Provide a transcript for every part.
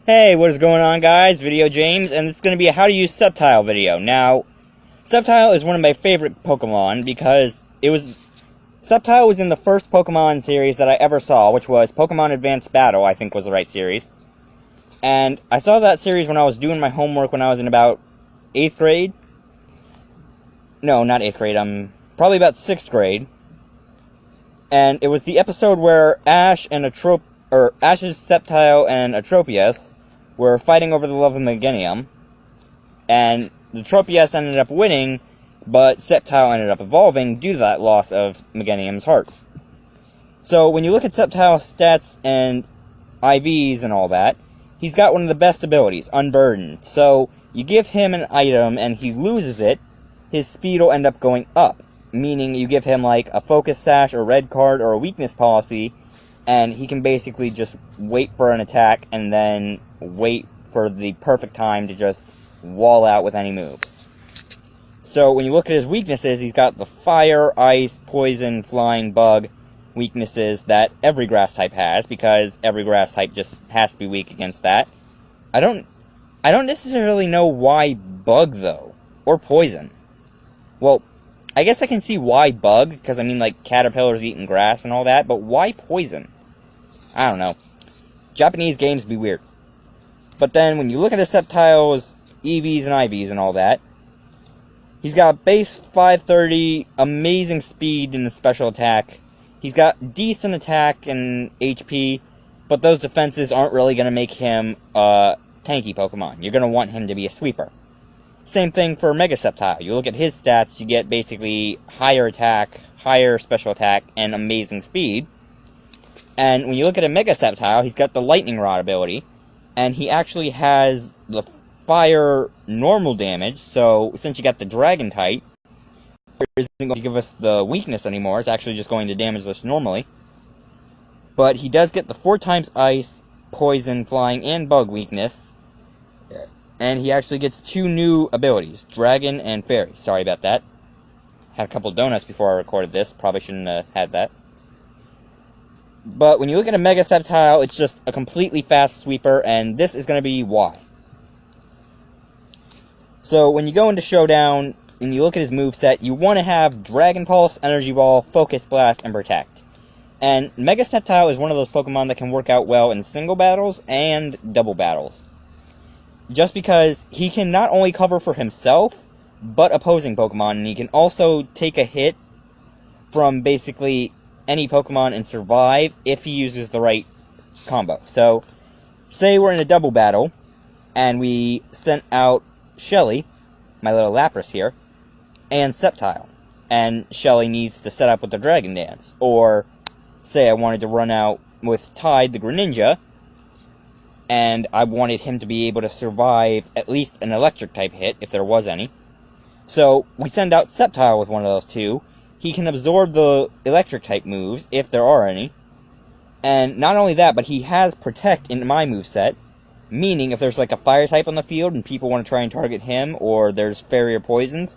Hey, what is going on, guys? VideoJames, and this is going to be a how to use Sceptile video. Now, Sceptile is one of my favorite Pokemon because Sceptile was in the first Pokemon series that I ever saw, which was Pokemon Advanced Battle, I think was the right series. And I saw that series when I was doing my homework when I was in about 8th grade. No, not 8th grade, probably about 6th grade. And it was the episode where Ash's Sceptile and Atropius were fighting over the love of Meganium, and the Atropius ended up winning, but Sceptile ended up evolving due to that loss of Meganium's heart. So when you look at Sceptile's stats and IVs and all that, he's got one of the best abilities, Unburdened. So you give him an item and he loses it, his speed will end up going up. Meaning you give him like a focus sash or red card or a weakness policy, and he can basically just wait for an attack and then wait for the perfect time to just wall out with any moves. So when you look at his weaknesses, he's got the fire, ice, poison, flying, bug weaknesses that every grass type has, because every grass type just has to be weak against that. I don't necessarily know why bug though, or poison. Well, I guess I can see why bug, because I mean, like, caterpillars eating grass and all that, but why poison? I don't know. Japanese games be weird. But then, when you look at a Sceptile's EVs and IVs and all that, he's got base 530, amazing speed in the special attack. He's got decent attack and HP, but those defenses aren't really going to make him a tanky Pokemon. You're going to want him to be a sweeper. Same thing for Mega Sceptile. You look at his stats, you get basically higher attack, higher special attack, and amazing speed. And when you look at a Mega Sceptile, he's got the Lightning Rod ability, and he actually has the fire normal damage, so since you got the Dragon type, it isn't going to give us the weakness anymore, it's actually just going to damage us normally. But he does get the 4 times ice, poison, flying, and bug weakness. And he actually gets 2 new abilities, Dragon and Fairy. Sorry about that. Had a couple donuts before I recorded this. Probably shouldn't have had that. But when you look at a Mega Sceptile, it's just a completely fast sweeper, and this is going to be why. So when you go into Showdown, and you look at his moveset, you want to have Dragon Pulse, Energy Ball, Focus Blast, and Protect. And Mega Sceptile is one of those Pokemon that can work out well in single battles and double battles. Just because he can not only cover for himself, but opposing Pokemon, and he can also take a hit from basically any Pokemon and survive if he uses the right combo. So, say we're in a double battle, and we sent out Shelly, my little Lapras here, and Sceptile, and Shelly needs to set up with the Dragon Dance. Or, say I wanted to run out with Tide, the Greninja, and I wanted him to be able to survive at least an electric-type hit, if there was any. So, we send out Sceptile with one of those two. He can absorb the electric-type moves, if there are any. And not only that, but he has Protect in my moveset, meaning if there's like a Fire-type on the field and people want to try and target him, or there's Fairy or Poisons,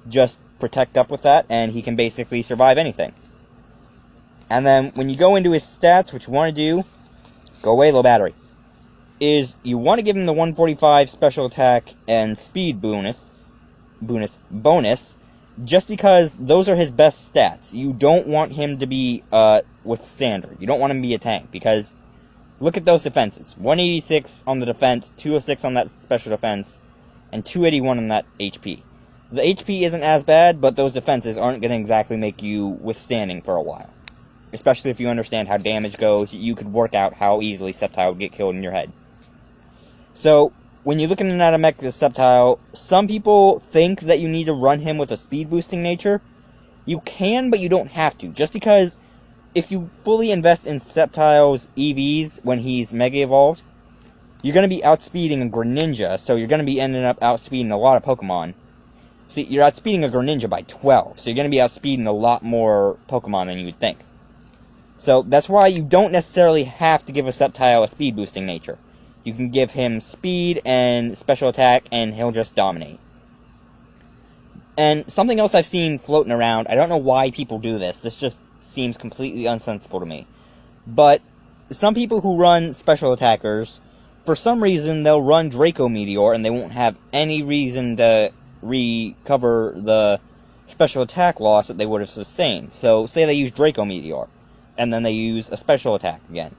just Protect up with that, and he can basically survive anything. And then, when you go into his stats, what you want to do, go away, low battery, is you want to give him the 145 special attack and speed bonus, just because those are his best stats. You don't want him to be with standard. You don't want him to be a tank, because look at those defenses. 186 on the defense, 206 on that special defense, and 281 on that HP. The HP isn't as bad, but those defenses aren't going to exactly make you withstanding for a while. Especially if you understand how damage goes, you could work out how easily Sceptile would get killed in your head. So, when you're looking at a Mega Sceptile, some people think that you need to run him with a speed boosting nature. You can, but you don't have to. Just because if you fully invest in Sceptile's EVs when he's Mega Evolved, you're going to be outspeeding a Greninja, so you're going to be ending up outspeeding a lot of Pokemon. See, you're outspeeding a Greninja by 12, so you're going to be outspeeding a lot more Pokemon than you would think. So, that's why you don't necessarily have to give a Sceptile a speed boosting nature. You can give him speed and special attack, and he'll just dominate. And something else I've seen floating around, I don't know why people do this, this just seems completely unsensible to me. But some people who run special attackers for some reason, they'll run Draco Meteor, and they won't have any reason to recover the special attack loss that they would have sustained. So, say they use Draco Meteor, and then they use a special attack again.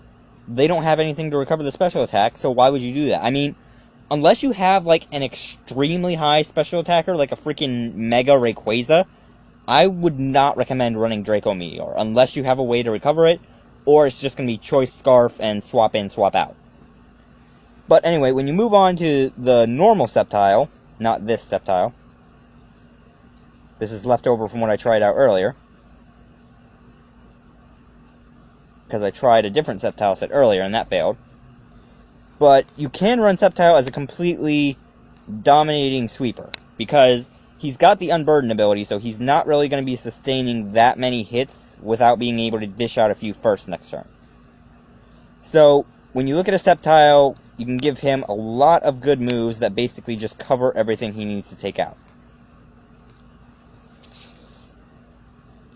They don't have anything to recover the special attack, so why would you do that? I mean, unless you have, like, an extremely high special attacker, like a freaking Mega Rayquaza, I would not recommend running Draco Meteor, unless you have a way to recover it, or it's just going to be Choice Scarf and swap in, swap out. But anyway, when you move on to the normal Sceptile, not this Sceptile, this is left over from what I tried out earlier, because I tried a different Sceptile set earlier, and that failed. But you can run Sceptile as a completely dominating sweeper, because he's got the Unburden ability, so he's not really going to be sustaining that many hits without being able to dish out a few first next turn. So, when you look at a Sceptile, you can give him a lot of good moves that basically just cover everything he needs to take out.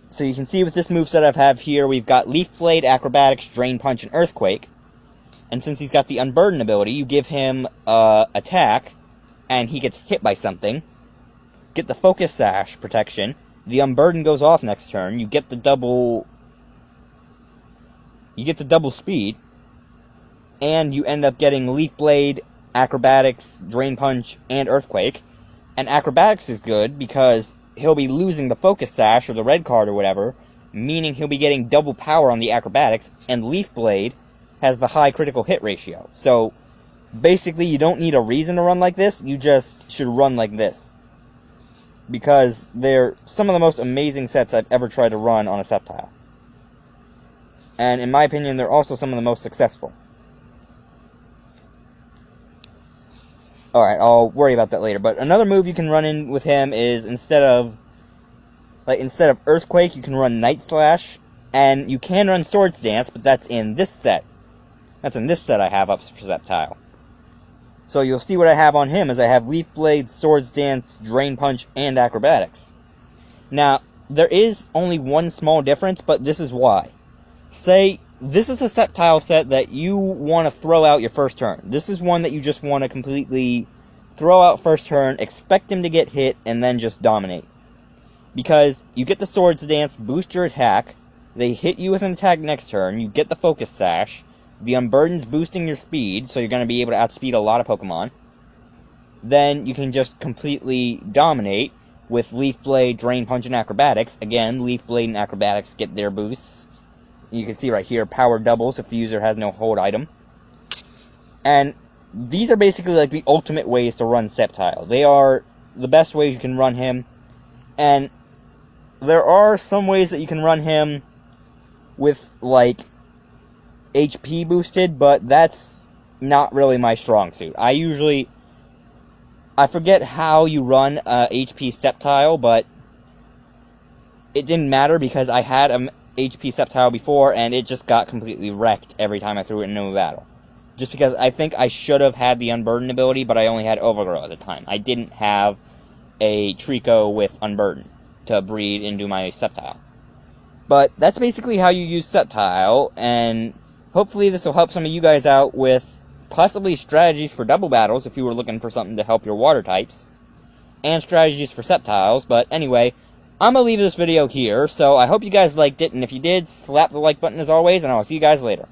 So you can see with this moveset I have here, we've got Leaf Blade, Acrobatics, Drain Punch, and Earthquake. And since he's got the Unburden ability, you give him attack, and he gets hit by something. Get the Focus Sash protection. The Unburden goes off next turn. You get the double speed. And you end up getting Leaf Blade, Acrobatics, Drain Punch, and Earthquake. And Acrobatics is good because he'll be losing the Focus Sash or the red card or whatever, meaning he'll be getting double power on the Acrobatics, and Leaf Blade has the high critical hit ratio. So, basically, you don't need a reason to run like this, you just should run like this. Because they're some of the most amazing sets I've ever tried to run on a Sceptile. And in my opinion, they're also some of the most successful. Alright, I'll worry about that later. But another move you can run in with him is instead of Earthquake, you can run Night Slash. And you can run Swords Dance, but that's in this set. That's in this set I have up for Sceptile. So you'll see what I have on him is I have Leaf Blade, Swords Dance, Drain Punch, and Acrobatics. Now, there is only one small difference, but this is why. Say, this is a Sceptile set that you want to throw out your first turn. This is one that you just want to completely throw out first turn, expect him to get hit, and then just dominate. Because you get the Swords Dance, boost your attack, they hit you with an attack next turn, you get the Focus Sash, the Unburden's boosting your speed, so you're going to be able to outspeed a lot of Pokemon. Then you can just completely dominate with Leaf Blade, Drain Punch, and Acrobatics. Again, Leaf Blade and Acrobatics get their boosts. You can see right here, power doubles if the user has no hold item. And these are basically like the ultimate ways to run Sceptile. They are the best ways you can run him. And there are some ways that you can run him with, like, HP boosted, but that's not really my strong suit. I forget how you run HP Sceptile, but it didn't matter because I had an HP Sceptile before, and it just got completely wrecked every time I threw it into a battle. Just because I think I should have had the Unburden ability, but I only had Overgrow at the time. I didn't have a Trico with Unburden to breed into my Sceptile. But that's basically how you use Sceptile, and hopefully this will help some of you guys out with possibly strategies for double battles if you were looking for something to help your water types, and strategies for Sceptiles. But anyway, I'm going to leave this video here, so I hope you guys liked it, and if you did, slap the like button as always, and I'll see you guys later.